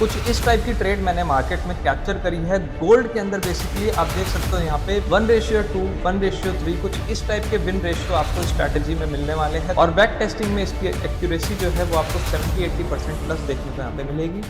कुछ इस टाइप की ट्रेड मैंने मार्केट में कैप्चर करी है गोल्ड के अंदर। बेसिकली आप देख सकते हो यहाँ पे 1:2, 1:3, कुछ इस टाइप के विन रेशियो आपको स्ट्रैटेजी में मिलने वाले हैं और बैक टेस्टिंग में इसकी एक्यूरेसी जो है वो आपको 70-80% प्लस देखने को यहाँ पे मिलेगी।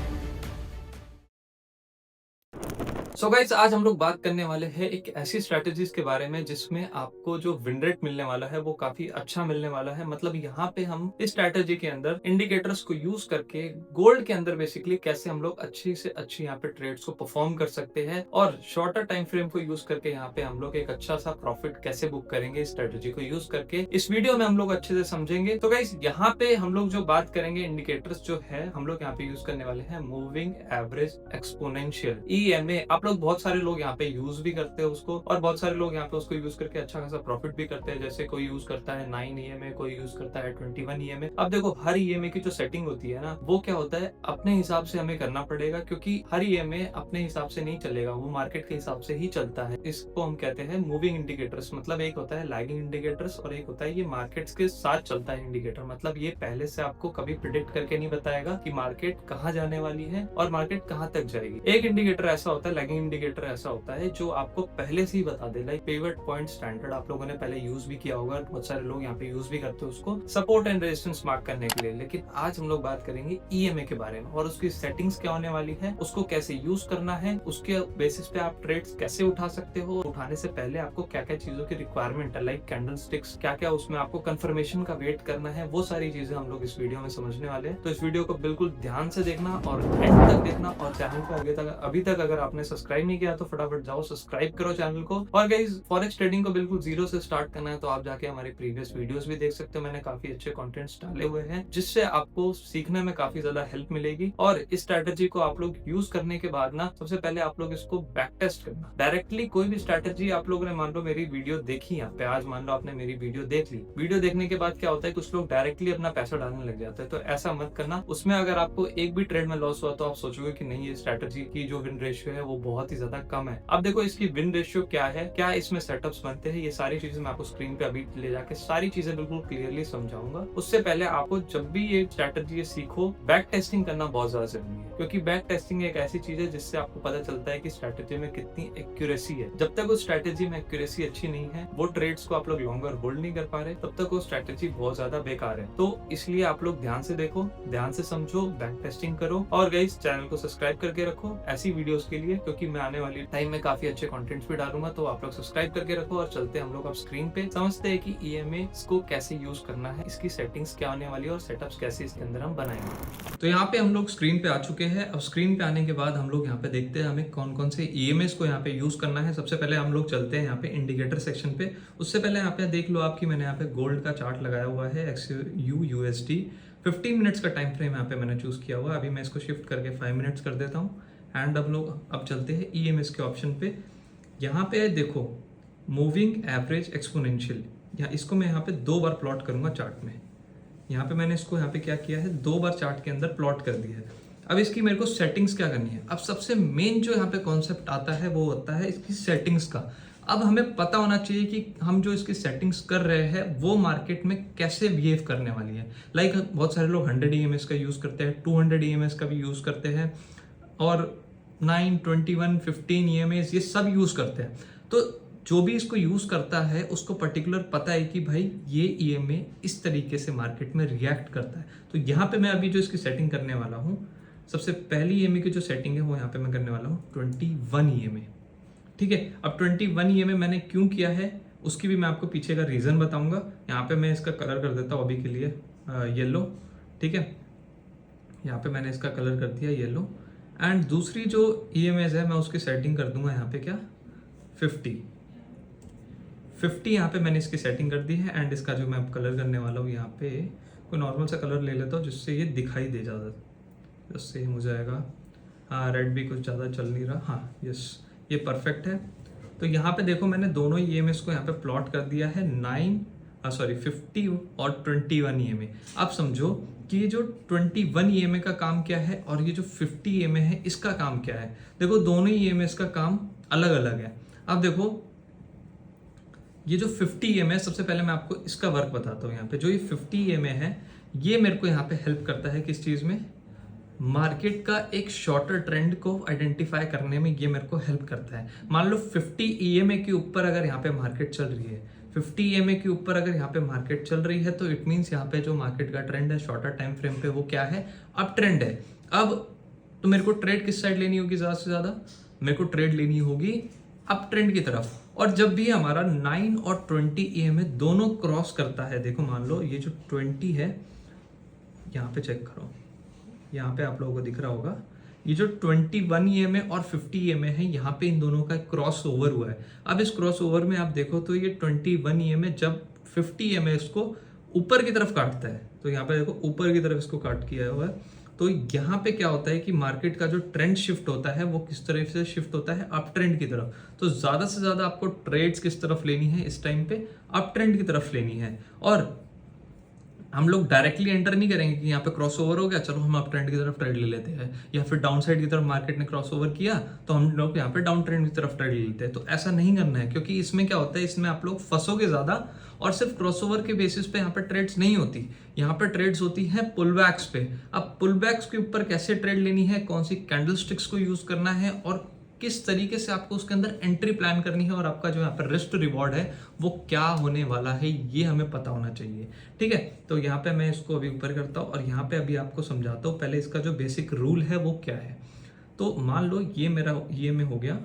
सो गाइस, आज हम लोग बात करने वाले हैं एक ऐसी स्ट्रैटेजीज के बारे में जिसमें आपको जो विन रेट मिलने वाला है वो काफी अच्छा मिलने वाला है। मतलब यहाँ पे हम इस स्ट्रैटेजी के अंदर इंडिकेटर्स को यूज करके गोल्ड के अंदर बेसिकली कैसे हम लोग अच्छी से अच्छी यहाँ पे ट्रेड्स को परफॉर्म कर सकते हैं और शॉर्टर टाइम फ्रेम को यूज करके यहाँ पे हम लोग एक अच्छा सा प्रॉफिट कैसे बुक करेंगे इस स्ट्रैटेजी को यूज करके इस वीडियो में हम लोग अच्छे से समझेंगे। तो गाइस, यहाँ पे हम लोग जो बात करेंगे इंडिकेटर्स जो है हम लोग यहाँ पे यूज करने वाले हैं मूविंग एवरेज एक्सपोनेंशियल EMA। आप लोग बहुत सारे लोग यहाँ पे यूज भी करते हैं उसको और बहुत सारे लोग यहाँ पे उसको यूज करके अच्छा खासा प्रॉफिट भी करते हैं। जैसे कोई यूज करता है 9 EMA, कोई यूज करता है 21 EMA। अब देखो, हर EMA की जो सेटिंग होती है ना वो क्या होता है अपने हिसाब से हमें करना पड़ेगा, क्योंकि हर EMA अपने हिसाब से नहीं चलेगा, वो मार्केट के हिसाब से ही चलता है। इसको हम कहते हैं मूविंग इंडिकेटर्स। मतलब एक होता है लैगिंग इंडिकेटर्स और एक होता है ये मार्केट्स के साथ चलता है इंडिकेटर। मतलब ये पहले से आपको कभी प्रिडिक्ट करके नहीं बताएगा कि मार्केट कहाँ जाने वाली है और मार्केट कहाँ तक जाएगी। एक इंडिकेटर ऐसा होता है, लैगिंग इंडिकेटर ऐसा होता है जो आपको पहले से ही बता दे। लाइक पिवट पॉइंट स्टैंडर्ड आप लोगों ने पहले यूज भी किया होगा, बहुत सारे लोग यहाँ पे यूज भी करते हैं उसको सपोर्ट एंड रेजिस्टेंस मार्क करने के लिए। लेकिन आज हम लोग बात करेंगे EMA के बारे में और उसकी सेटिंग्स क्या होने वाली है, उसको कैसे यूज करना है, उसके बेसिस पे आप ट्रेड्स कैसे उठा सकते हो, उठाने से पहले आपको क्या क्या चीजों की रिक्वायरमेंट है, लाइक कैंडल स्टिक्स, क्या क्या उसमें आपको कंफर्मेशन का वेट करना है, वो सारी चीजें हम लोग इस वीडियो में समझने वाले हैं। तो इस वीडियो को बिल्कुल ध्यान से देखना और एंड तक देखना और चैनल को अभी तक अगर आपने सब्सक्राइब नहीं किया तो फटाफट जाओ सब्सक्राइब करो चैनल को। और गाइस, फॉरेक्स ट्रेडिंग को बिल्कुल जीरो से स्टार्ट करना है तो आप जाके हमारे प्रीवियस वीडियोस भी देख सकते हो। मैंने काफी अच्छे कंटेंट्स डाले हुए हैं जिससे आपको सीखने में काफी ज्यादा हेल्प मिलेगी। और इस स्ट्रैटेजी को आप लोग यूज करने के बाद ना सबसे पहले आप लोग इसको बैक टेस्ट करना। डायरेक्टली कोई भी स्ट्रैटेजी आप लोगों ने मान लो मेरी वीडियो देखी, यहाँ पे आज मान लो आपने मेरी वीडियो देख ली, वीडियो देखने के बाद क्या होता है कुछ लोग डायरेक्टली अपना पैसा डालने लग जाते हैं। तो ऐसा मत करना। उसमें अगर आपको एक भी ट्रेड में लॉस हुआ तो आप सोचोगे कि नहीं, ये स्ट्रैटेजी की जो विन रेशियो है वो बहुत ही ज्यादा कम है। अब देखो इसकी विन रेशियो क्या है, क्या इसमें सेटअप्स बनते हैं, ये सारी चीजें मैं आपको स्क्रीन पे अभी ले जाके सारी चीजें बिल्कुल क्लियरली समझाऊंगा। उससे पहले आपको जब भी ये स्ट्रैटेजी सीखो, बैक टेस्टिंग करना बहुत ज्यादा जरूरी है, क्योंकि बैक टेस्टिंग एक ऐसी चीज है जिससे आपको पता चलता है कि स्ट्रैटेजी में कितनी एक्यूरेसी है। जब तक उस स्ट्रैटेजी में एक्यूरेसी अच्छी नहीं है, वो ट्रेड्स को आप लोग लॉन्गर होल्ड नहीं कर पा रहे, तब तक वो स्ट्रैटेजी बहुत ज्यादा बेकार है। तो इसलिए आप लोग ध्यान से देखो, ध्यान से समझो, बैक टेस्टिंग करो और गाइस चैनल को सब्सक्राइब करके रखो ऐसी वीडियोस के लिए, क्योंकि मैं आने वाली टाइम में काफी अच्छे कंटेंट्स भी डालूंगा। तो आप लोग सब्सक्राइब करके रखो और चलते हम लोग अब स्क्रीन पे समझते हैं कि EMA को कैसे यूज करना है, इसकी सेटिंग्स क्या होने वाली है और सेटअप्स कैसे इसके अंदर हम बनाएंगे। तो यहाँ पे हम लोग स्क्रीन पे आ चुके हैं। अब स्क्रीन पे आने के बाद हम लोग यहाँ पे देखते हैं हमें कौन कौन से EMAs को यहाँ पे यूज करना है। सबसे पहले हम लोग चलते हैं यहाँ पे इंडिकेटर सेक्शन पे। उससे पहले यहाँ पे देख लो आपकी मैंने यहाँ पे गोल्ड का चार्ट लगाया हुआ है XUUSD 15 मिनट्स का टाइम फ्रेम यहाँ पे मैंने चूज किया हुआ है। अभी मैं इसको शिफ्ट करके 5 मिनट्स कर देता हूँ एंड अब चलते हैं EMAs के ऑप्शन पे। यहाँ पे देखो मूविंग एवरेज एक्सपोनेंशियल, यहाँ इसको मैं यहाँ पे 2 बार प्लॉट करूंगा चार्ट में। यहाँ पे मैंने इसको यहाँ पे क्या किया है 2 बार चार्ट के अंदर प्लॉट कर दिया है। अब इसकी मेरे को सेटिंग्स क्या करनी है। अब सबसे मेन जो यहाँ पे कॉन्सेप्ट आता है वो होता है इसकी सेटिंग्स का। अब हमें पता होना चाहिए कि हम जो इसकी सेटिंग्स कर रहे हैं वो मार्केट में कैसे बिहेव करने वाली है। लाइक बहुत सारे लोग 100 EMAs का यूज करते हैं, 200 EMAs का भी यूज करते हैं और 9, 21, 15 EMAs ये सब यूज करते हैं। तो जो भी इसको यूज करता है उसको पर्टिकुलर पता है कि भाई ये EMA इस तरीके से मार्केट में रिएक्ट करता है। तो यहाँ पे मैं अभी जो इसकी सेटिंग करने वाला हूँ, सबसे पहली EMA की जो सेटिंग है वो यहाँ पे मैं करने वाला हूँ 21 EMA। ठीक है, अब 21 EMA मैंने क्यों किया है उसकी भी मैं आपको पीछे का रीजन बताऊंगा। यहाँ पे मैं इसका कलर कर देता हूँ अभी के लिए येलो। ठीक है, यहाँ पे मैंने इसका कलर कर दिया येलो एंड दूसरी जो EMAs है मैं उसकी सेटिंग कर दूंगा यहाँ पे क्या 50 यहाँ पे मैंने इसकी सेटिंग कर दी है एंड इसका जो मैं अब कलर करने वाला हूँ यहाँ पे कोई नॉर्मल सा कलर ले लेता हूँ जिससे ये दिखाई दे ज़्यादा, जिससे हो जाएगा। हाँ, रेड भी कुछ ज़्यादा चल नहीं रहा। हाँ यस, ये परफेक्ट है। तो यहाँ पे देखो मैंने दोनों EMAs को यहाँ पे प्लॉट कर दिया है 50 और 21 EMA। अब समझो कि ये जो 21 EMA का काम क्या है और ये जो 50 EMA है इसका काम क्या है। देखो दोनों EMAs का काम अलग अलग है। अब देखो ये जो 50 EMA है, सबसे पहले मैं आपको इसका वर्क बताता हूँ। यहाँ पे जो ये 50 EMA है ये मेरे को यहाँ पे हेल्प करता है किस चीज़ में, मार्केट का एक शॉर्टर ट्रेंड को आइडेंटिफाई करने में ये मेरे को हेल्प करता है। मान लो 50 ईएमए के ऊपर अगर यहाँ पे मार्केट चल रही है, 50 ईएमए के ऊपर अगर यहाँ पे मार्केट चल रही है, तो इट मीन्स यहाँ पे जो मार्केट का ट्रेंड है शॉर्टर टाइम फ्रेम पे वो क्या है, अप ट्रेंड है। अब तो मेरे को ट्रेड किस साइड लेनी होगी, ज्यादा से ज्यादा मेरे को ट्रेड लेनी होगी अप ट्रेंड की तरफ। और जब भी हमारा 9 और 20 ईएमए दोनों क्रॉस करता है, देखो मान लो ये जो 20 है, यहाँ पे चेक करो, यहाँ पे आप लोगों को दिख रहा होगा, ये जो 21 ईएमए और 50 ईएमए है, यहाँ पे इन दोनों का क्रॉस ओवर हुआ है। अब इस क्रॉस ओवर में आप देखो तो ये 21 ईएमए जब 50 ईएमए इसको ऊपर की तरफ काटता है, तो यहाँ पे देखो ऊपर की तरफ इसको काट किया हुआ है, तो यहाँ पे क्या होता है कि मार्केट का जो ट्रेंड शिफ्ट होता है वो किस तरह से शिफ्ट होता है, अप ट्रेंड की तरफ। तो ज्यादा से ज्यादा आपको ट्रेड्स किस तरफ लेनी है इस टाइम पे, अप ट्रेंड की तरफ लेनी है। और हम लोग डायरेक्टली एंटर नहीं करेंगे कि यहाँ पे क्रॉस ओवर हो गया चलो हम अप ट्रेंड की तरफ ट्रेड ले लेते हैं, या फिर डाउन साइड की तरफ मार्केट ने क्रॉस ओवर किया तो हम लोग यहाँ पे डाउन ट्रेंड की तरफ ट्रेड ले लेते हैं। तो ऐसा नहीं करना है, क्योंकि इसमें क्या होता है, इसमें आप लोग फंसोगे ज्यादा। और सिर्फ क्रॉस ओवर के बेसिस पे यहाँ पे ट्रेड्स नहीं होती, यहाँ पे ट्रेड्स होती है पुल बैक्स पे। अब पुल बैक्स के ऊपर कैसे ट्रेड लेनी है, कौन सी कैंडल स्टिक्स को यूज करना है और किस तरीके से आपको उसके अंदर एंट्री प्लान करनी है, और आपका जो यहाँ पर रिस्क रिवॉर्ड है वो क्या होने वाला है, ये हमें पता होना चाहिए। ठीक है, तो यहाँ पे मैं इसको अभी ऊपर करता हूँ और यहाँ पे अभी आपको समझाता हूँ पहले इसका जो बेसिक रूल है वो क्या है। तो मान लो ये में हो गया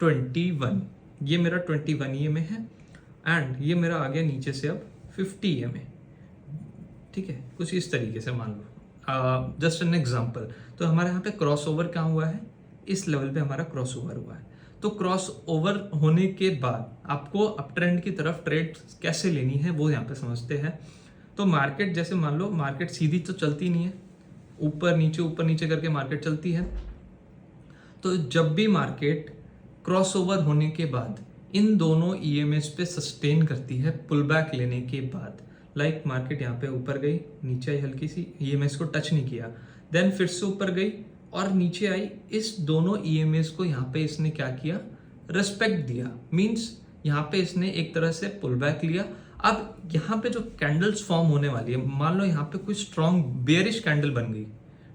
21, ये मेरा 21 ये में है, एंड ये मेरा आ गया नीचे से अब 50 ये में। ठीक है, कुछ इस तरीके से मान लो, जस्ट एन एग्जाम्पल। तो हमारे यहाँ पे क्रॉस ओवर क्या हुआ है, इस लेवल पे हमारा क्रॉस ओवर हुआ है। तो क्रॉस ओवर होने के बाद आपको अप ट्रेंड की तरफ ट्रेड कैसे लेनी है वो यहाँ पे समझते हैं। तो मार्केट जैसे मान लो मार्केट सीधी तो चलती नहीं है, ऊपर नीचे करके मार्केट चलती है। तो जब भी मार्केट क्रॉस ओवर होने के बाद इन दोनों ईएमएस पे सस्टेन करती है पुल बैक लेने के बाद, लाइक मार्केट यहाँ पे ऊपर गई, नीचे आई हल्की सी, ईएमएस को टच नहीं किया, देन फिर से ऊपर गई और नीचे आई, इस दोनों ईएमएस को यहाँ पे इसने क्या किया, रिस्पेक्ट दिया। मींस यहाँ पे इसने एक तरह से पुल बैक लिया। अब यहाँ पे जो कैंडल्स फॉर्म होने वाली है, मान लो यहाँ पे कोई स्ट्रॉन्ग बेयरिश कैंडल बन गई,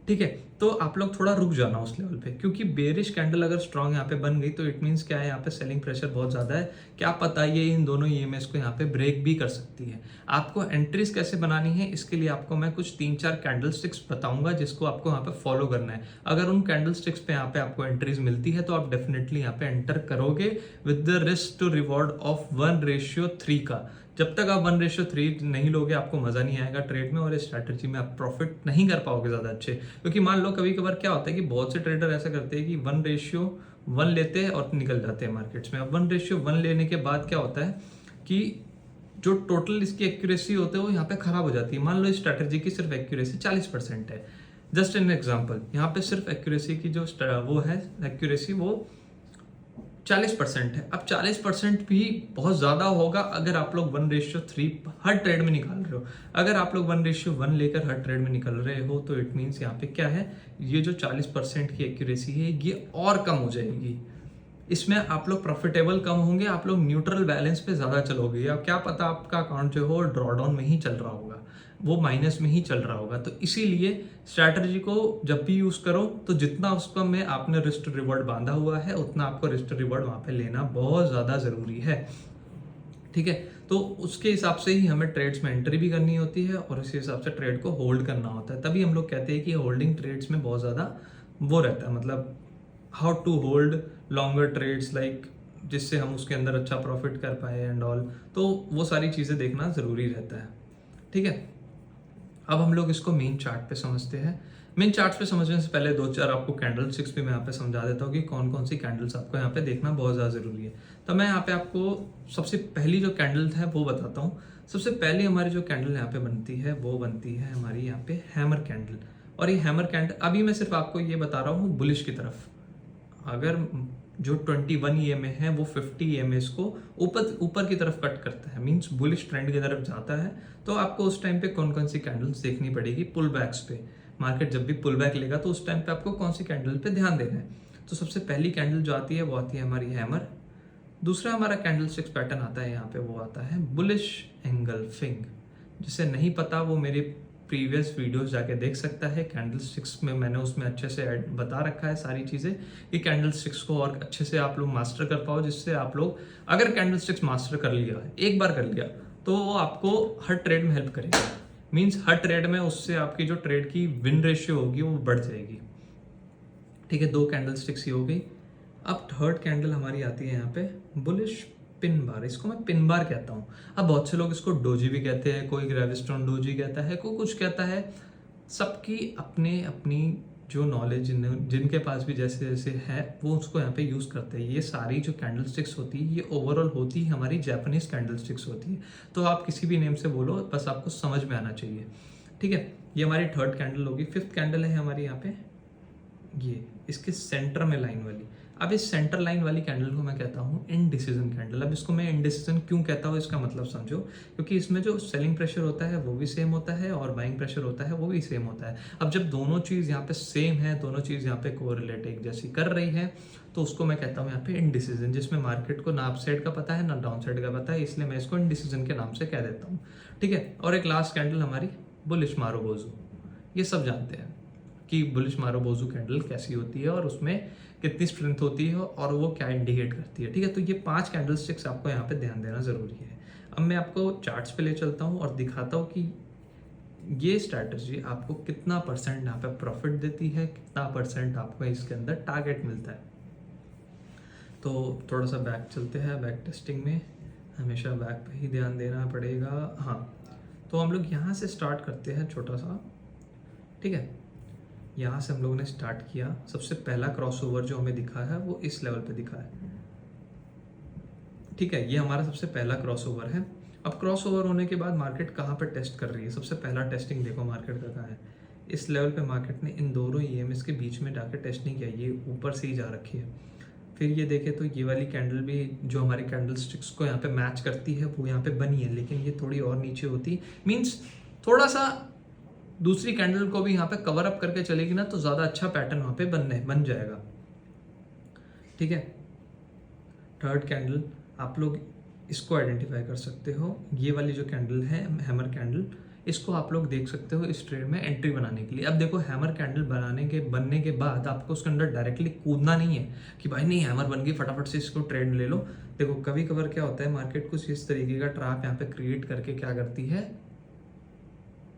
ठीक है, तो आप लोग थोड़ा रुक जाना उस लेवल पे, क्योंकि बेयरिश कैंडल अगर स्ट्रॉन्ग यहाँ पे बन गई तो इट मींस क्या है, यहाँ पे सेलिंग प्रेशर बहुत ज्यादा है। क्या पता ये इन दोनों ईएमएस को यहाँ पे ब्रेक भी कर सकती है। आपको एंट्रीज कैसे बनानी है, इसके लिए आपको मैं कुछ 3-4 कैंडल स्टिक्स बताऊंगा जिसको आपको यहाँ पे फॉलो करना है। अगर उन कैंडल स्टिक्स पे यहाँ पे आपको एंट्रीज मिलती है तो आप डेफिनेटली यहाँ पे एंटर करोगे with the risk to reward of 1:3 का। जब तक आप 1:3 नहीं लोगे आपको मजा नहीं आएगा ट्रेड में, और इस स्ट्रैटेजी में आप प्रॉफिट नहीं कर पाओगे ज्यादा अच्छे। क्योंकि मान लो कभी कभार क्या होता है कि बहुत से ट्रेडर ऐसा करते हैं कि 1:1 लेते हैं और निकल जाते हैं मार्केट्स में। अब 1:1 लेने के बाद क्या होता है कि जो टोटल इसकी एक्यूरेसी होते है वो यहाँ पे खराब हो जाती है। मान लो इस स्ट्रैटेजी की सिर्फ एक्यूरेसी 40% है, जस्ट एन एग्जाम्पल, यहाँ पे सिर्फ एक्यूरेसी की जो वो है एक्यूरेसी वो 40% है। अब 40% भी बहुत ज्यादा होगा अगर आप लोग 1:3 हर ट्रेड में निकाल रहे हो। अगर आप लोग 1:1 लेकर हर ट्रेड में निकल रहे हो तो इट मीन्स यहाँ पे क्या है, ये जो 40% की एक्यूरेसी है ये और कम हो जाएगी। इसमें आप लोग प्रॉफिटेबल कम होंगे, आप लोग न्यूट्रल बैलेंस पे ज्यादा चलोगे, या क्या पता आपका अकाउंट जो हो ड्रॉडाउन में ही चल रहा होगा, वो माइनस में ही चल रहा होगा। तो इसीलिए स्ट्रैटेजी को जब भी यूज करो तो जितना उसका में आपने रिस्क रिवॉर्ड बांधा हुआ है उतना आपको रिस्क रिवॉर्ड वहां पे लेना बहुत ज्यादा जरूरी है। ठीक है, तो उसके हिसाब से ही हमें ट्रेड्स में एंट्री भी करनी होती है और उसी हिसाब से ट्रेड को होल्ड करना होता है। तभी हम लोग कहते हैं कि होल्डिंग ट्रेड्स में बहुत ज्यादा वो रहता है, मतलब how to hold longer trades, like जिससे हम उसके अंदर अच्छा प्रॉफिट कर पाए एंड ऑल। तो वो सारी चीजें देखना जरूरी रहता है। ठीक है, अब हम लोग इसको मेन चार्ट पे समझते हैं। मेन चार्ट पे समझने से पहले 2-4 आपको कैंडल स्टिक्स भी मैं यहाँ पे समझा देता हूँ कि कौन कौन सी कैंडल्स आपको यहाँ पे देखना बहुत ज़्यादा ज़रूरी है। तो मैं यहाँ पे आपको सबसे पहली जो कैंडल है वो बताता हूँ। सबसे पहले हमारी जो कैंडल यहाँ पे बनती है वो बनती है हमारी यहाँ पे हैमर कैंडल। और ये हैमर कैंडल अभी मैं सिर्फ आपको ये बता रहा हूँ बुलिश की तरफ। अगर जो 21 ईएमए है वो 50 ईएमए को ऊपर की तरफ कट करता है, मींस बुलिश ट्रेंड की तरफ जाता है, तो आपको उस टाइम पे कौन कौन सी कैंडल्स देखनी पड़ेगी पुल बैक्स पे। मार्केट जब भी पुल बैक लेगा तो उस टाइम पे आपको कौन सी कैंडल पे ध्यान देना है। तो सबसे पहली कैंडल जो आती है वो आती है हमारी हैमर। दूसरा हमारा कैंडल स्टिक्स पैटर्न आता है यहाँ पे, वो आता है बुलिश एंगल्फिंग। जिसे नहीं पता वो मेरे प्रीवियस वीडियोस जाके देख सकता है। कैंडल स्टिक्स में मैंने उसमें अच्छे से बता रखा है सारी चीज़ें कि कैंडल स्टिक्स को और अच्छे से आप लोग मास्टर कर पाओ, जिससे आप लोग अगर कैंडल स्टिक्स मास्टर कर लिया, एक बार कर लिया, तो वो आपको हर ट्रेड में हेल्प करेगा। मीन्स हर ट्रेड में उससे आपकी जो ट्रेड की विन रेशियो होगी वो बढ़ जाएगी। ठीक है, 2 कैंडल स्टिक्स ही हो गई। अब थर्ड कैंडल हमारी आती है यहाँ पे बुलिश पिन बार। इसको मैं पिन बार कहता हूँ। अब बहुत से लोग इसको डोजी भी कहते हैं, कोई ग्रेविस्टोन डोजी कहता है, कोई कुछ कहता है। सबकी अपने अपनी जो नॉलेज जिनके पास भी जैसे जैसे है वो उसको यहाँ पे यूज़ करते हैं। ये सारी जो कैंडल स्टिक्स होती है ये ओवरऑल होती है हमारी जापानीज कैंडल स्टिक्स होती है। तो आप किसी भी नेम से बोलो, बस आपको समझ में आना चाहिए। ठीक है, ये हमारी थर्ड कैंडल होगी। फिफ्थ कैंडल है हमारी यहाँ पे ये, इसके सेंटर में लाइन वाली। अब इस सेंटर लाइन वाली कैंडल को मैं कहता हूँ इनडिसीजन कैंडल। अब इसको मैं इनडिसीजन क्यों कहता हूँ इसका मतलब समझो, क्योंकि इसमें जो सेलिंग प्रेशर होता है वो भी सेम होता है और बाइंग प्रेशर होता है वो भी सेम होता है। अब जब दोनों चीज़ यहाँ पे सेम है, दोनों चीज़ यहाँ पे कोरिलेट एक जैसी कर रही है, तो उसको मैं कहता हूँ यहाँ पे इनडिसीजन, जिसमें मार्केट को ना अप साइड का पता है ना डाउन साइड का पता है, इसलिए मैं इसको इनडिसीजन के नाम से कह देता हूँ। ठीक है, और एक लास्ट कैंडल हमारी बुलिश मारुबोजू। ये सब जानते हैं कि बुलिश मारुबोजू कैंडल कैसी होती है और उसमें कितनी स्ट्रेंथ होती है और वो क्या इंडिकेट करती है। ठीक है, तो ये 5 कैंडल स्टिक्स आपको यहाँ पे ध्यान देना ज़रूरी है। अब मैं आपको चार्ट्स पे ले चलता हूँ और दिखाता हूँ कि ये स्ट्रैटेजी आपको कितना परसेंट यहाँ पे प्रॉफिट देती है, कितना परसेंट आपको इसके अंदर टारगेट मिलता है। तो थोड़ा सा बैक चलते हैं। बैक टेस्टिंग में हमेशा बैक पे ही ध्यान देना पड़ेगा। हाँ, तो हम लोग यहाँ से स्टार्ट करते हैं छोटा सा। ठीक है, यहाँ से हम लोगों ने स्टार्ट किया। सबसे पहला क्रॉसओवर जो हमें दिखा है वो इस लेवल पे दिखा है। ठीक है, ये हमारा सबसे पहला क्रॉसओवर है। अब क्रॉसओवर होने के बाद मार्केट कहाँ पे टेस्ट कर रही है? सबसे पहला टेस्टिंग देखो मार्केट का कहाँ है। इस लेवल पे मार्केट ने इन दोनों ईएमएस के बीच में जाकर टेस्ट नहीं किया, ये ऊपर से ही जा रखी है। फिर ये देखे तो ये वाली कैंडल भी जो हमारी कैंडल स्टिक्स को यहाँ पे मैच करती है वो यहाँ पे बनी है, लेकिन ये थोड़ी और नीचे होती, मीन्स थोड़ा सा दूसरी कैंडल को भी यहाँ पे कवर अप करके चलेगी ना, तो ज़्यादा अच्छा पैटर्न वहाँ पे बन जाएगा। ठीक है, थर्ड कैंडल आप लोग इसको आइडेंटिफाई कर सकते हो। ये वाली जो कैंडल है हैमर कैंडल, इसको आप लोग देख सकते हो इस ट्रेड में एंट्री बनाने के लिए। अब देखो हैमर कैंडल बनने के बाद आपको उसके अंदर डायरेक्टली कूदना नहीं है कि भाई नहीं हैमर बन गई फटाफट से इसको ट्रेड ले लो। देखो कभी कभार क्या होता है, मार्केट कुछ इस तरीके का ट्रैप यहाँ पे क्रिएट करके क्या करती है,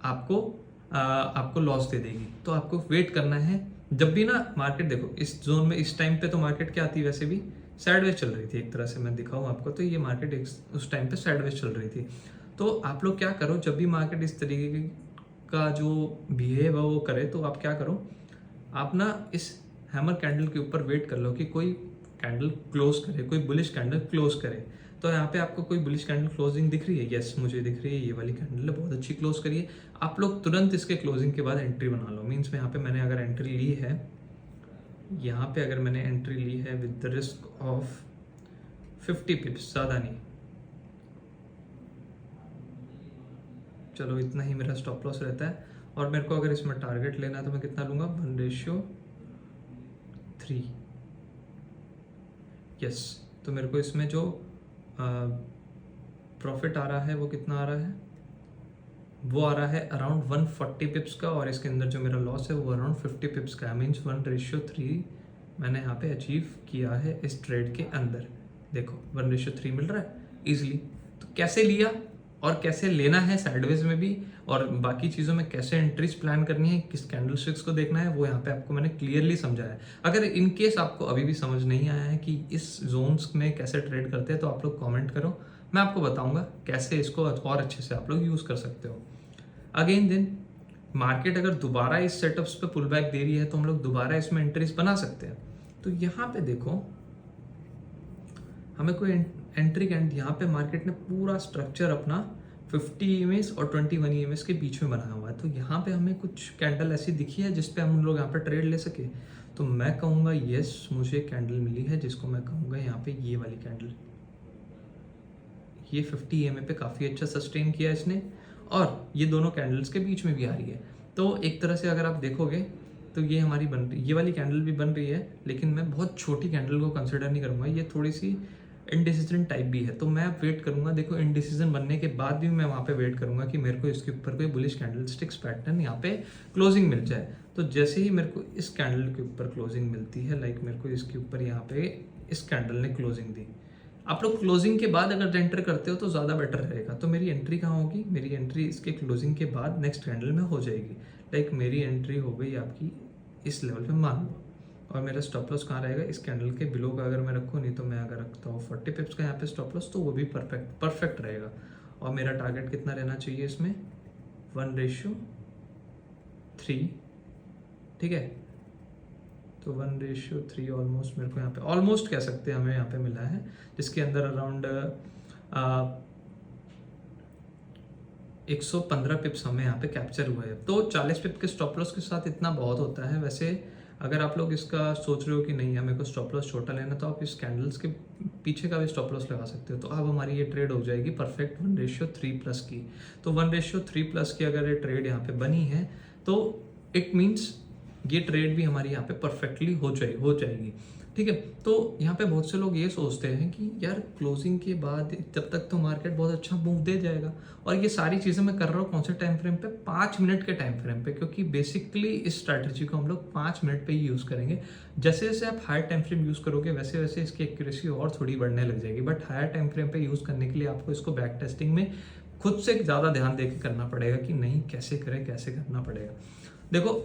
आपको लॉस दे देगी। तो आपको वेट करना है। जब भी ना मार्केट देखो इस जोन में, इस टाइम पे तो मार्केट क्या आती है, वैसे भी साइडवेज चल रही थी एक तरह से। मैं दिखाऊं आपको तो ये मार्केट उस टाइम पे साइडवेज चल रही थी। तो आप लोग क्या करो, जब भी मार्केट इस तरीके का जो बिहेव है वो करे, तो आप क्या करो, आप ना इस हैमर कैंडल के ऊपर वेट कर लो कि कोई कैंडल क्लोज करे, कोई बुलिश कैंडल क्लोज करे। तो यहाँ पे आपको कोई बुलिश कैंडल क्लोजिंग दिख रही है? यस, मुझे दिख रही है। ये वाली कैंडल है, बहुत अच्छी क्लोज करिए। आप लोग तुरंत इसके क्लोजिंग के बाद एंट्री बना लो। मीन्स में यहाँ पे मैंने अगर एंट्री ली है, यहाँ पे अगर मैंने एंट्री ली है विद द रिस्क ऑफ 50 पिप्स, ज़्यादा नहीं, चलो इतना ही मेरा स्टॉप लॉस रहता है। और मेरे को अगर इसमें टारगेट लेना है तो मैं कितना लूँगा, 1:3। यस, तो मेरे को इसमें जो प्रॉफिट आ रहा है वो कितना आ रहा है, वो आ रहा है अराउंड 140 पिप्स का, और इसके अंदर जो मेरा लॉस है वो अराउंड 50 पिप्स का है। मीन्स 1:3 मैंने यहाँ पे अचीव किया है इस ट्रेड के अंदर। देखो 1:3 मिल रहा है इजीली। तो कैसे लिया और कैसे लेना है साइडवेज में भी, और बाकी चीज़ों में कैसे एंट्रीज प्लान करनी है, किस कैंडल स्टिक्स को देखना है, वो यहाँ पे आपको मैंने क्लियरली समझाया है। अगर इन केस आपको अभी भी समझ नहीं आया है कि इस जोन्स में कैसे ट्रेड करते हैं, तो आप लोग कमेंट करो, मैं आपको बताऊंगा कैसे इसको और अच्छे से आप लोग यूज़ कर सकते हो। अगेन दिन मार्केट अगर दोबारा इस सेटअप्स पे पुल बैक दे रही है तो हम लोग दोबारा इसमें एंट्रीज बना सकते हैं। तो यहाँ पे देखो हमें कोई एंट्री कैंड, यहाँ पे मार्केट ने पूरा स्ट्रक्चर अपना 50 EMAs और 21 EMAs के बीच में बनाया हुआ है। तो यहाँ पे हमें कुछ कैंडल ऐसी दिखी है जिसपे हम लोग यहाँ पे ट्रेड ले सके। तो मैं कहूँगा यस, मुझे कैंडल मिली है जिसको मैं कहूँगा यहाँ पे ये वाली कैंडल, ये 50 EMA पे काफ़ी अच्छा सस्टेन किया इसने, और ये दोनों कैंडल्स के बीच में भी आ रही है। तो एक तरह से अगर आप देखोगे तो ये हमारी बन रही, ये वाली कैंडल भी बन रही है, लेकिन मैं बहुत छोटी कैंडल को कंसिडर नहीं करूँगा। ये थोड़ी सी इनडिसीजन टाइप भी है, तो मैं अब वेट करूंगा। देखो इनडिसीजन बनने के बाद भी मैं वहाँ पे वेट करूंगा कि मेरे को इसके ऊपर कोई बुलिश कैंडलस्टिक्स पैटर्न यहाँ पे क्लोजिंग मिल जाए। तो जैसे ही मेरे को इस कैंडल के ऊपर क्लोजिंग मिलती है, लाइक मेरे को इसके ऊपर यहाँ पे इस कैंडल ने क्लोजिंग दी, आप लोग क्लोजिंग के बाद अगर एंटर करते हो तो ज़्यादा बेटर रहेगा। तो मेरी एंट्री कहाँ होगी, मेरी एंट्री इसके क्लोजिंग के बाद नेक्स्ट कैंडल में हो जाएगी। लाइक मेरी एंट्री हो गई आपकी इस लेवल पे मान लो, और मेरा स्टॉप लॉस कहाँ रहेगा, इस कैंडल के बिलो का अगर मैं रखूँ, नहीं तो मैं अगर रखता हूँ 40 पिप्स का यहाँ पे स्टॉप लॉस, तो वो भी परफेक्ट रहेगा। और मेरा टारगेट कितना रहना चाहिए इसमें, 1:3, ठीक है। तो 1:3 ऑलमोस्ट मेरे को यहाँ पे, ऑलमोस्ट कह सकते हैं, हमें यहाँ पे मिला है, जिसके अंदर अराउंड 115 पिप्स हमें यहाँ पे कैप्चर हुआ है। तो 40 पिप के स्टॉप लॉस के साथ इतना बहुत होता है। वैसे अगर आप लोग इसका सोच रहे हो कि नहीं हमें को स्टॉप लॉस छोटा लेना, तो आप इस कैंडल्स के पीछे का भी स्टॉप लॉस लगा सकते हो। तो अब हमारी ये ट्रेड हो जाएगी परफेक्ट 1:3+ की। तो 1:3+ की अगर ये ट्रेड यहाँ पे बनी है, तो इट मीन्स ये ट्रेड भी हमारी यहाँ पे परफेक्टली हो जाएगी, ठीक है। तो यहाँ पे बहुत से लोग ये सोचते हैं कि यार क्लोजिंग के बाद जब तक तो मार्केट बहुत अच्छा मूव दे जाएगा, और ये सारी चीज़ें मैं कर रहा हूँ कौन से टाइम फ्रेम पे, 5 मिनट के टाइम फ्रेम पे, क्योंकि बेसिकली इस स्ट्रैटेजी को हम लोग 5 मिनट पे ही यूज़ करेंगे। जैसे जैसे आप हायर टाइम फ्रेम यूज़ करोगे वैसे वैसे इसकी एक्यूरेसी और थोड़ी बढ़ने लग जाएगी, बट हायर टाइम फ्रेम पे यूज़ करने के लिए आपको इसको बैक टेस्टिंग में खुद से ज़्यादा ध्यान दे के करना पड़ेगा कि नहीं कैसे करें, कैसे करना पड़ेगा। देखो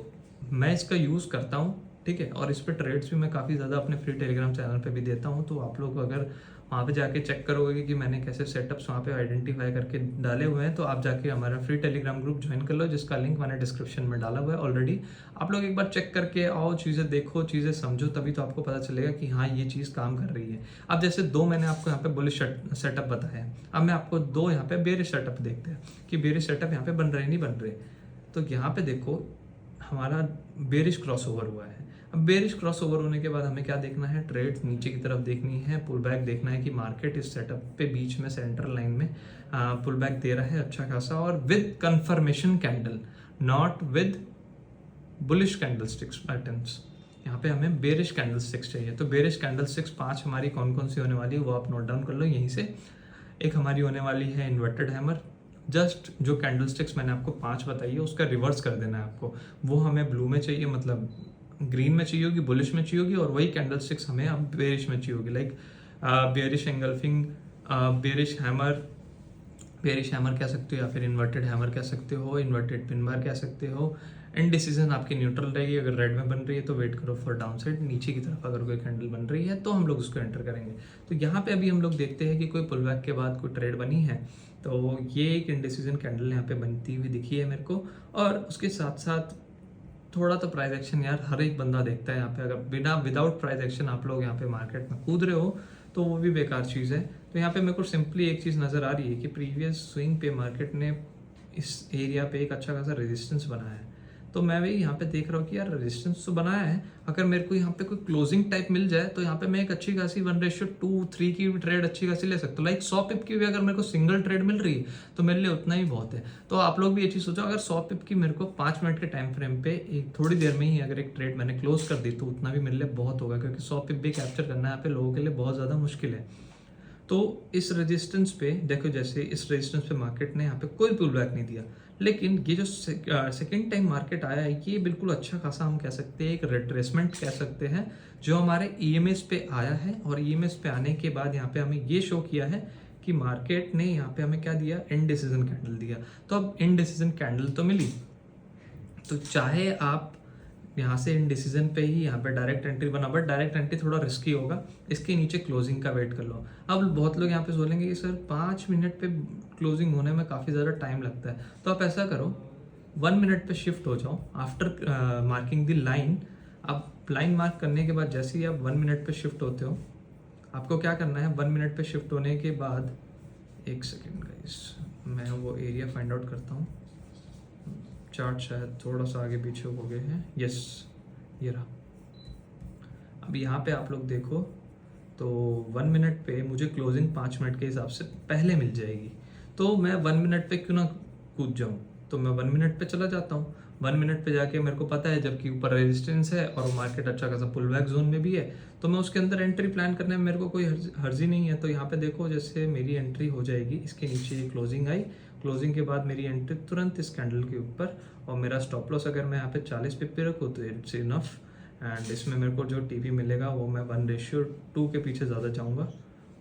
मैं इसका यूज़ करता हूँ, ठीक है, और इस पर ट्रेड्स भी मैं काफ़ी ज़्यादा अपने फ्री टेलीग्राम चैनल पे भी देता हूँ। तो आप लोग अगर वहाँ पे जाके चेक करोगे कि मैंने कैसे सेटअप्स वहाँ पे आइडेंटिफाई करके डाले हुए हैं, तो आप जाके हमारा फ्री टेलीग्राम ग्रुप ज्वाइन कर लो, जिसका लिंक मैंने डिस्क्रिप्शन में डाला हुआ है ऑलरेडी। आप लोग एक बार चेक करके आओ, चीज़ें देखो, चीज़ें समझो, तभी तो आपको पता चलेगा कि हाँ ये चीज़ काम कर रही है। अब जैसे 2 मैंने आपको यहाँ पे बुलिश सेटअप बताया है, अब मैं आपको 2 यहाँ पे बेरिश सेटअप देखते हैं कि बेरिश सेटअप यहाँ पे बन रहे नहीं बन रहे। तो यहाँ पे देखो हमारा बेरिश क्रॉसओवर हुआ है। अब बेरिश क्रॉसओवर होने के बाद हमें क्या देखना है, ट्रेड नीचे की तरफ देखनी है, पुल बैक देखना है कि मार्केट इस सेटअप पे बीच में सेंट्रल लाइन में पुल बैक दे रहा है अच्छा खासा, और with confirmation candle, not with bullish candlesticks patterns. यहाँ पे हमें बेरिश कैंडलस्टिक्स चाहिए। तो बेरिश कैंडलस्टिक्स 5 हमारी कौन कौन सी होने वाली है वो आप नोट डाउन कर लो यहीं से। एक हमारी होने वाली है इन्वर्टेड हैमर, जस्ट जो कैंडलस्टिक्स मैंने आपको 5 बताई है उसका रिवर्स कर देना है आपको। वो हमें ब्लू में चाहिए, मतलब ग्रीन में चाहिए होगी, बुलिश में चाहिए होगी, और वही कैंडलस्टिक्स हमें अब बेरिश में चाहिए होगी, like bearish engulfing, bearish hammer कह सकते हो, या फिर इन्वर्टेड हैमर कह सकते हो, इन्वर्टेड पिन बार कह सकते हो। इनडिसीजन आपकी न्यूट्रल रहेगी, अगर रेड में बन रही है तो वेट करो फॉर डाउन साइड, नीचे की तरफ अगर कोई कैंडल बन रही है तो हम लोग उसको एंटर करेंगे। तो यहाँ पे अभी हम लोग देखते हैं कि कोई पुल बैक के बाद कोई ट्रेड बनी है, तो ये एक इनडिसीजन कैंडल यहाँ पे बनती हुई दिखी है मेरे को। और उसके साथ साथ थोड़ा तो प्राइस एक्शन यार हर एक बंदा देखता है यहाँ पे, अगर विदाउट प्राइस एक्शन आप लोग यहाँ पे मार्केट में कूद रहे हो तो वो भी बेकार चीज़ है। तो यहाँ पे मेरे को सिंपली एक चीज़ नज़र आ रही है कि प्रीवियस स्विंग पे मार्केट ने इस एरिया पे एक अच्छा खासा रेजिस्टेंस बनाया है। तो मैं वही यहाँ पे देख रहा हूँ कि यार रेजिस्टेंस तो बनाया है, अगर मेरे को यहाँ पे कोई क्लोजिंग टाइप मिल जाए तो यहाँ पे मैं एक अच्छी खासी 1:2-3 की भी ट्रेड अच्छी खासी ले सकता हूँ। लाइक 100 पिप की भी अगर मेरे को सिंगल ट्रेड मिल रही है तो मेरे लिए उतना ही बहुत है। तो आप लोग भी ये चीज़ सोचो, अगर 100 पिप की मेरे को 5 मिनट के टाइम फ्रेम पे एक थोड़ी देर में ही अगर एक ट्रेड मैंने क्लोज कर दी तो उतना भी मेरे लिए बहुत होगा, क्योंकि 100 पिप भी कैप्चर करना यहाँ पे लोगों के लिए बहुत ज़्यादा मुश्किल है। तो इस रेजिस्टेंस पे देखो, जैसे इस रेजिस्टेंस पे मार्केट ने यहाँ पे कोई पुल बैक नहीं दिया, लेकिन ये जो सेकेंड टाइम मार्केट आया है ये बिल्कुल अच्छा खासा हम कह सकते हैं एक रिट्रेसमेंट कह सकते हैं, जो हमारे ईएमएस पे आया है। और ईएमएस पे आने के बाद यहाँ पे हमें ये शो किया है कि मार्केट ने यहाँ पे हमें क्या दिया, इनडिसीजन कैंडल दिया। तो अब इनडिसीजन कैंडल तो मिली, तो चाहे आप यहाँ से इनडिसीजन पे ही यहाँ पे डायरेक्ट एंट्री बना, बट डायरेक्ट एंट्री थोड़ा रिस्की होगा, इसके नीचे क्लोजिंग का वेट कर लो। अब बहुत लोग यहाँ पे बोलेंगे कि सर 5 मिनट पे क्लोजिंग होने में काफ़ी ज़्यादा टाइम लगता है, तो आप ऐसा करो 1 मिनट पे शिफ्ट हो जाओ आफ्टर मार्किंग द लाइन। अब लाइन मार्क करने के बाद जैसे ही आप 1 मिनट पे शिफ्ट होते हो, आपको क्या करना है, 1 मिनट पे शिफ्ट होने के बाद, एक सेकेंड गाइस मैं वो एरिया फाइंड आउट करता हूँ, चार्ट शायद थोड़ा सा आगे पीछे हो गए हैं, यस ये रहा। अब यहाँ पे आप लोग देखो तो 1 मिनट पे मुझे क्लोजिंग 5 मिनट के हिसाब से पहले मिल जाएगी, तो मैं 1 मिनट पे क्यों ना कूद जाऊँ, तो मैं 1 मिनट पे चला जाता हूँ। 1 मिनट पे जाके मेरे को पता है जबकि ऊपर रेजिस्टेंस है और मार्केट अच्छा खासा पुल बैक जोन में भी है, तो मैं उसके अंदर एंट्री प्लान करने में मेरे को कोई हर्जी नहीं है। तो यहाँ पे देखो जैसे मेरी एंट्री हो जाएगी, इसके नीचे ये क्लोजिंग आई, क्लोजिंग के बाद मेरी एंट्री तुरंत इस कैंडल के ऊपर, और मेरा स्टॉप लॉस अगर मैं यहाँ पे 40 पिप पे रखूँ तो इट्स इनफ। एंड इसमें मेरे को जो टीपी मिलेगा वो मैं 1:2 के पीछे ज़्यादा जाऊँगा,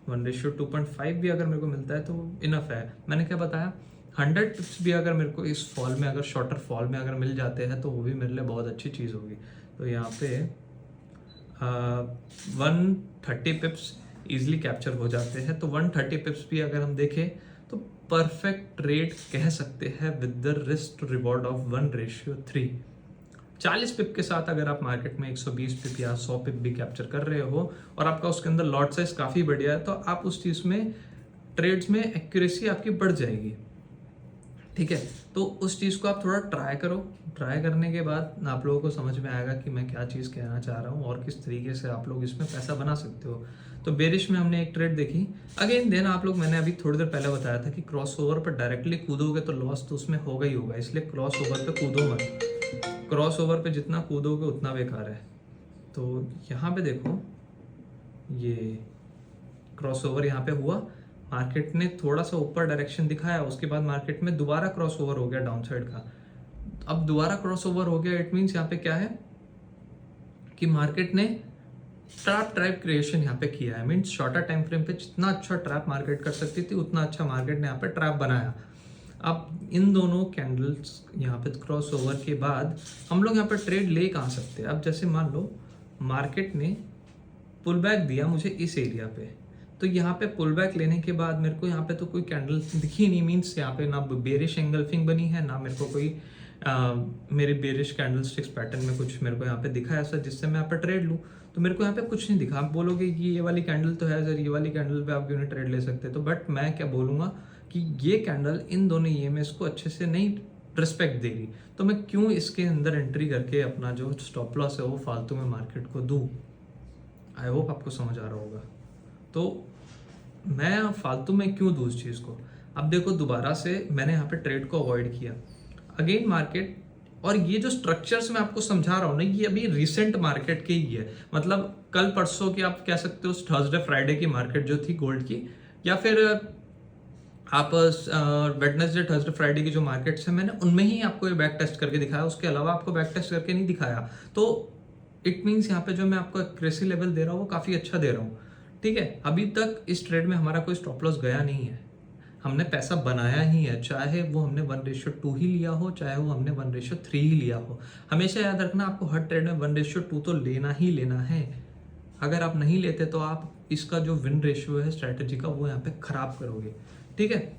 1:2.5 भी अगर मेरे को मिलता है तो इनफ है। मैंने क्या बताया, 100 टिप्स भी अगर मेरे को इस फॉल में, अगर शॉर्टर फॉल में अगर मिल जाते हैं तो वो भी मेरे लिए बहुत अच्छी चीज़ होगी। तो यहाँ पे 130 पिप्स ईजिली कैप्चर हो जाते हैं। तो 130 पिप्स भी अगर हम देखें तो परफेक्ट ट्रेड कह सकते हैं with the risk reward of 1:3। 40 पिप के साथ अगर आप मार्केट में 120 पिप या 100 पिप भी कैप्चर कर रहे हो और आपका उसके अंदर लॉट साइज काफ़ी बढ़िया है, तो आप उस चीज़ में ट्रेड्स में एक्यूरेसी आपकी बढ़ जाएगी। ठीक है, तो उस चीज़ को आप थोड़ा ट्राई करो, ट्राई करने के बाद आप लोगों को समझ में आएगा कि मैं क्या चीज़ कहना चाह रहा हूँ और किस तरीके से आप लोग इसमें पैसा बना सकते हो। तो बेरिश में हमने एक ट्रेड देखी, अगेन देन आप लोग, मैंने अभी थोड़ी देर पहले बताया था कि क्रॉस ओवर पर डायरेक्टली कूदोगे तो लॉस तो उसमें होगा ही होगा, इसलिए क्रॉस ओवर पे कूदो मत, क्रॉस ओवर पे जितना कूदोगे उतना बेकार है। तो यहाँ पे देखो ये क्रॉस ओवर यहाँ पे हुआ, मार्केट ने थोड़ा सा ऊपर डायरेक्शन दिखाया, उसके बाद मार्केट में दोबारा क्रॉस ओवर हो गया डाउन साइड का। अब दोबारा क्रॉस ओवर हो गया, इट मीन्स यहाँ पे क्या है कि मार्केट ने ट्रैप क्रिएशन यहाँ पे किया है। मीन्स शॉर्टर टाइम फ्रेम पे जितना अच्छा ट्रैप मार्केट कर सकती थी उतना अच्छा मार्केट ने यहाँ पे ट्रैप बनाया। अब इन दोनों कैंडल्स यहाँ पे क्रॉस ओवर के बाद हम लोग यहाँ पे ट्रेड ले कहाँ सकते हैं। अब जैसे मान लो मार्केट ने पुल बैक दिया मुझे इस एरिया पे, तो यहाँ पे पुल बैक लेने के बाद मेरे को यहाँ पे तो कोई कैंडल दिखी नहीं, मीन्स यहाँ पे ना बेरिश एंगल्फिंग बनी है, ना मेरे को कोई मेरे बेरिश कैंडल स्टिक्स पैटर्न में कुछ मेरे को यहाँ पे दिखा ऐसा जिससे मैं यहाँ पे ट्रेड लूँ। तो मेरे को यहाँ पे कुछ नहीं दिखा। आप बोलोगे कि ये वाली कैंडल तो है सर, ये वाली कैंडल पे आप क्यों नहीं ट्रेड ले सकते, तो बट मैं क्या बोलूँगा कि ये कैंडल इन दोनों ईएमएस को अच्छे से नहीं रिस्पेक्ट दे रही, तो मैं क्यों इसके अंदर एंट्री करके अपना जो स्टॉप लॉस है वो फालतू में मार्केट को दूँ। आई होप आपको समझ आ रहा होगा। तो मैं फालतू में क्यों दूँ उस चीज़ को। अब देखो दोबारा से मैंने यहाँ पे ट्रेड को अवॉइड किया, अगेन मार्केट, और ये जो स्ट्रक्चर्स मैं आपको समझा रहा हूँ ना, ये अभी रिसेंट मार्केट के ही है, मतलब कल परसों की आप कह सकते हो, थर्सडे फ्राइडे की मार्केट जो थी गोल्ड की, या फिर आप वेडनेसडे थर्सडे फ्राइडे की जो मार्केट्स है मैंने उनमें ही आपको ये बैक टेस्ट करके दिखाया, उसके अलावा आपको बैक टेस्ट करके नहीं दिखाया। तो इट मीन्स यहाँ पे जो मैं आपको एक्यूरेसी लेवल दे रहा हूँ वो काफ़ी अच्छा दे रहा हूँ। ठीक है, अभी तक इस ट्रेड में हमारा कोई स्टॉप लॉस गया नहीं है, हमने पैसा बनाया ही है, चाहे वो हमने 1:2 ही लिया हो, चाहे वो हमने 1:3 ही लिया हो। हमेशा याद रखना, आपको हर ट्रेड में 1:2 तो लेना ही लेना है। अगर आप नहीं लेते तो आप इसका जो विन रेशियो है स्ट्रैटेजी का वो यहाँ पे खराब करोगे। ठीक है,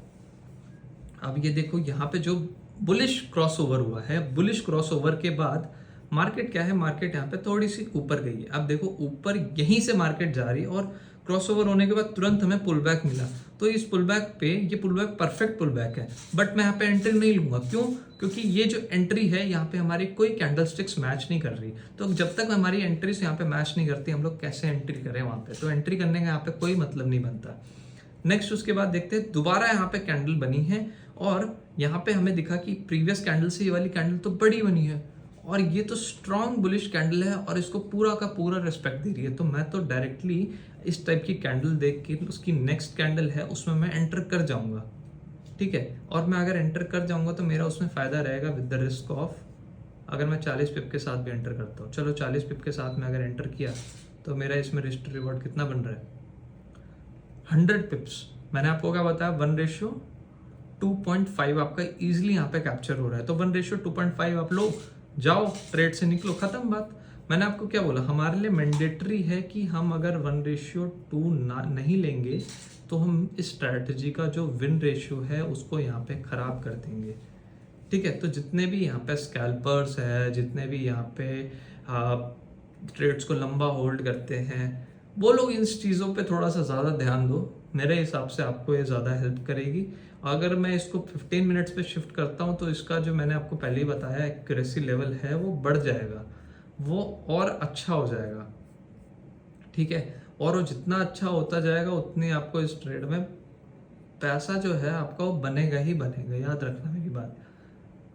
अब ये देखो यहाँ पे जो बुलिश क्रॉस ओवर हुआ है, बुलिश क्रॉस ओवर के बाद मार्केट क्या है, मार्केट यहाँ पे थोड़ी सी ऊपर गई है। अब देखो ऊपर यहीं से मार्केट जा रही है और क्रॉस ओवर होने के बाद तुरंत हमें पुल बैक मिला। तो इस पुल बैक पे, ये pull back perfect pull back है, बट मैं यहाँ पे एंट्री नहीं लूंगा। क्यों? क्योंकि ये जो एंट्री है यहाँ पे हमारी कोई कैंडल स्टिक्स मैच नहीं कर रही। तो जब तक हमारी एंट्रीज यहाँ पे मैच नहीं करती, हम लोग कैसे एंट्री करें वहां पे, तो एंट्री करने का यहाँ पे कोई मतलब नहीं बनता। नेक्स्ट उसके बाद देखते हैं, दोबारा यहाँ पे कैंडल बनी है और यहाँ पे हमें दिखा कि प्रीवियस कैंडल से ये वाली कैंडल तो बड़ी बनी है और ये तो स्ट्रॉन्ग बुलिश कैंडल है और इसको पूरा का पूरा रिस्पेक्ट दे रही है। तो मैं तो डायरेक्टली इस टाइप की कैंडल देख के उसकी नेक्स्ट कैंडल है उसमें मैं एंटर कर जाऊंगा। ठीक है, और मैं अगर एंटर कर जाऊंगा तो मेरा उसमें फायदा रहेगा विद द रिस्क ऑफ, अगर मैं 40 पिप के साथ भी एंटर करता हूँ, चलो 40 पिप के साथ में अगर एंटर किया तो मेरा इसमें रिस्क रिवॉर्ड कितना बन रहा है, 100 पिप्स। मैंने आपको क्या बताया, 1:2.5 आपका इजीली यहाँ पे कैप्चर हो रहा है। तो 1:2.5 आप लो, जाओ ट्रेड से निकलो, खत्म बात। मैंने आपको क्या बोला, हमारे लिए मैंडेटरी है कि हम अगर 1:2 नहीं लेंगे तो हम इस स्ट्रैटेजी का जो विन रेशियो है उसको यहाँ पे खराब कर देंगे। ठीक है, तो जितने भी यहाँ पे स्कैल्पर्स है, जितने भी यहाँ पे ट्रेड्स को लंबा होल्ड करते हैं, वो लोग इन चीज़ों पे थोड़ा सा ज़्यादा ध्यान दो। मेरे हिसाब से आपको ये ज़्यादा हेल्प करेगी। अगर मैं इसको 15 मिनट्स पे शिफ्ट करता हूँ तो इसका जो मैंने आपको पहले ही बताया एक्यूरेसी लेवल है वो बढ़ जाएगा, वो और अच्छा हो जाएगा। ठीक है, और वो जितना अच्छा होता जाएगा उतनी आपको इस ट्रेड में पैसा जो है आपका वो बनेगा ही बनेगा। याद रखना मेरी बात,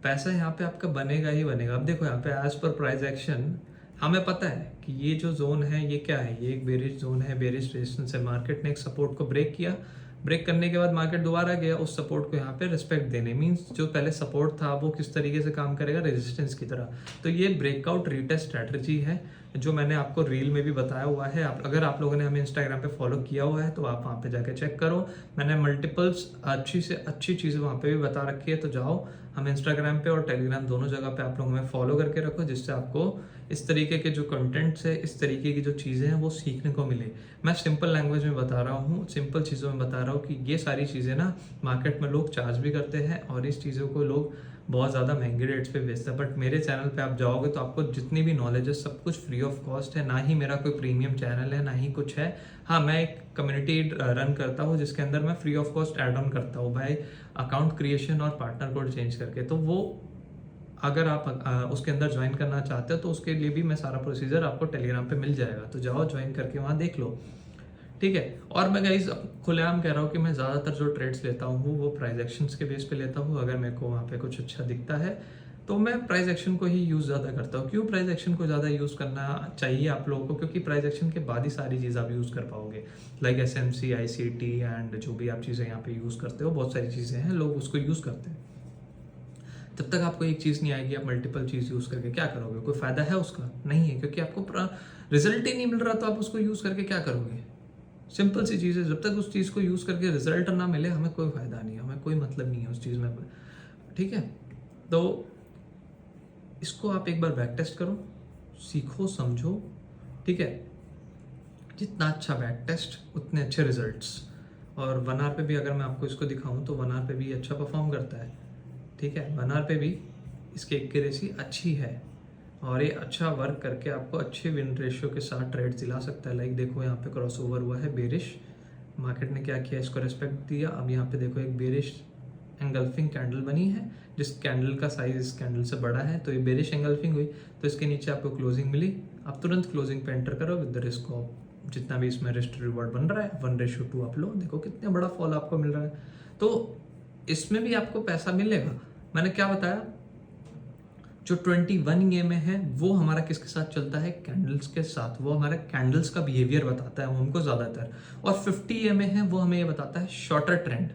पैसा यहाँ पे आपका बनेगा ही बनेगा। अब देखो यहाँ पे एज पर प्राइस एक्शन हमें पता है कि ये जो जोन है ये क्या है, ये एक बेरिश जोन है, बेरिश रेजिस्टेंस है। मार्केट ने एक सपोर्ट को ब्रेक किया, ब्रेक करने के बाद मार्केट दोबारा गया उस सपोर्ट को यहाँ पे रिस्पेक्ट देने, मींस जो पहले सपोर्ट था वो किस तरीके से काम करेगा, रेजिस्टेंस की तरह। तो ये ब्रेकआउट रीटेस्ट स्ट्रैटेजी है जो मैंने आपको रील में भी बताया हुआ है। अगर आप लोगों ने हमें इंस्टाग्राम पे फॉलो किया हुआ है तो आप वहाँ पे जाके चेक करो। मैंने मल्टीपल्स अच्छी से अच्छी चीज़ें वहाँ पे भी बता रखी है। तो जाओ, हम इंस्टाग्राम पे और टेलीग्राम दोनों जगह पे आप लोग हमें फॉलो करके रखो, जिससे आपको इस तरीके के जो कंटेंट्स है, इस तरीके की जो चीज़ें हैं वो सीखने को मिले। मैं सिंपल लैंग्वेज में बता रहा हूँ, सिंपल चीज़ों में बता रहा हूँ कि ये सारी चीज़ें ना मार्केट में लोग चार्ज भी करते हैं और इस चीज़ों को लोग बहुत ज़्यादा महंगे रेट्स पे बेचते हैं। बट मेरे चैनल पे आप जाओगे तो आपको जितनी भी नॉलेज है सब कुछ फ्री ऑफ कॉस्ट है। ना ही मेरा कोई प्रीमियम चैनल है, ना ही कुछ है। हाँ, मैं एक कम्युनिटी रन करता हूँ जिसके अंदर मैं free of cost add on करता हूँ भाई, अकाउंट क्रिएशन और पार्टनर कोड चेंज करके। तो वो अगर आप उसके अंदर ज्वाइन करना चाहते हो तो उसके लिए भी मैं सारा प्रोसीजर आपको टेलीग्राम पे मिल जाएगा। तो जाओ ज्वाइन करके वहाँ देख लो, ठीक है। और मैं गाइज खुलेआम कह रहा हूँ कि मैं ज़्यादातर जो ट्रेड्स लेता हूँ वो प्राइस एक्शंस के बेस पे लेता हूँ। अगर मेरे को वहाँ पे कुछ अच्छा दिखता है तो मैं प्राइस एक्शन को ही यूज़ ज़्यादा करता हूँ। क्यों प्राइस एक्शन को ज़्यादा यूज़ करना चाहिए आप लोगों को? क्योंकि प्राइस एक्शन के बाद ही सारी चीज़ आप यूज़ कर पाओगे, लाइक SMC, ICT एंड जो भी आप चीज़ें यहाँ पे यूज़ करते हो, बहुत सारी चीज़ें हैं, लोग उसको यूज़ करते हैं। जब तक आपको एक चीज़ नहीं आएगी आप मल्टीपल चीज़ यूज़ करके क्या करोगे? कोई फ़ायदा है उसका? नहीं है, क्योंकि आपको रिजल्ट ही नहीं मिल रहा तो आप उसको यूज़ करके क्या करोगे? सिंपल सी चीज़ है, जब तक उस चीज़ को यूज़ करके रिजल्ट ना मिले हमें कोई फ़ायदा नहीं है, हमें कोई मतलब नहीं है उस चीज़ में, ठीक है। तो इसको आप एक बार बैक टेस्ट करो, सीखो, समझो, ठीक है। जितना अच्छा बैक टेस्ट उतने अच्छे रिजल्ट्स। और 1 आवर पे भी अगर मैं आपको इसको दिखाऊं तो 1 आवर पे भी अच्छा परफॉर्म करता है, ठीक है। 1 आवर पे भी इसकी एक्यूरेसी अच्छी है और ये अच्छा वर्क करके आपको अच्छे विन रेशियो के साथ ट्रेड दिला सकता है। लाइक देखो यहाँ पे क्रॉस ओवर हुआ है बेरिश, मार्केट ने क्या किया, इसको रिस्पेक्ट दिया। अब यहाँ पे देखो एक बेरिश एंगल्फिंग कैंडल बनी है, जिस कैंडल का साइज इस कैंडल से बड़ा है, तो ये बेरिश एंगल्फिंग हुई तो इसके नीचे आपको क्लोजिंग मिली। आप तुरंत क्लोजिंग पे एंटर करो विद द रिस्क ऑफ जितना भी इसमें रिस्क रिवॉर्ड बन रहा है 1:2 आप लो, देखो कितना बड़ा फॉल आपको मिल रहा है। तो इसमें भी आपको पैसा मिलेगा। मैंने क्या बताया, जो 21 EMA है वो हमारा किसके साथ चलता है, कैंडल्स के साथ। वो हमारा कैंडल्स का बिहेवियर बताता है वो हमको ज़्यादातर। और 50 EMA है वो हमें ये बताता है शॉर्टर ट्रेंड।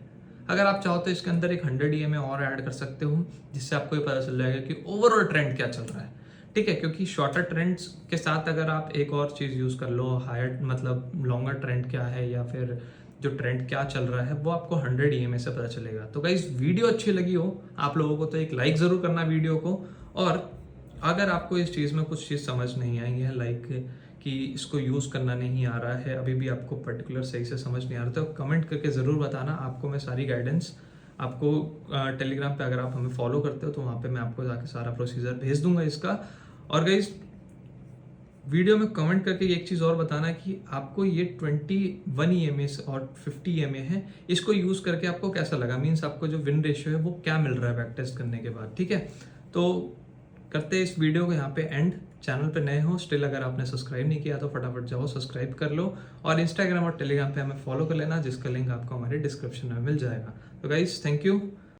अगर आप चाहो तो इसके अंदर एक 100 EMA और ऐड कर सकते हो, जिससे आपको ये पता चल जाएगा कि ओवरऑल ट्रेंड क्या चल रहा है, ठीक है। क्योंकि शॉर्टर ट्रेंड्स के साथ अगर आप एक और चीज़ यूज़ कर लो, हायर मतलब लॉन्गर ट्रेंड क्या है या फिर जो ट्रेंड क्या चल रहा है, वो आपको 100 EMA से पता चलेगा। तो गाइस वीडियो अच्छी लगी हो आप लोगों को तो एक लाइक ज़रूर करना वीडियो को। और अगर आपको इस चीज़ में कुछ चीज़ समझ नहीं आई है, लाइक कि इसको यूज़ करना नहीं आ रहा है, अभी भी आपको पर्टिकुलर सही से समझ नहीं आ रहा, तो कमेंट करके ज़रूर बताना। आपको मैं सारी गाइडेंस आपको टेलीग्राम पे अगर आप हमें फॉलो करते हो तो वहाँ पे मैं आपको जाके सारा प्रोसीजर भेज दूंगा इसका। और गाइस वीडियो में कमेंट करके एक चीज़ और बताना कि आपको ये 21 EMA और 50 EMA है, इसको यूज़ करके आपको कैसा लगा, मीन्स आपको जो विन रेशियो है वो क्या मिल रहा है बैक टेस्ट करने के बाद, ठीक है। तो करते हैं इस वीडियो को यहाँ पे एंड। चैनल पे नए हो स्टिल अगर आपने सब्सक्राइब नहीं किया तो फटाफट जाओ सब्सक्राइब कर लो और इंस्टाग्राम और टेलीग्राम पे हमें फॉलो कर लेना, जिसका लिंक आपको हमारे डिस्क्रिप्शन में मिल जाएगा। तो गाइस थैंक यू।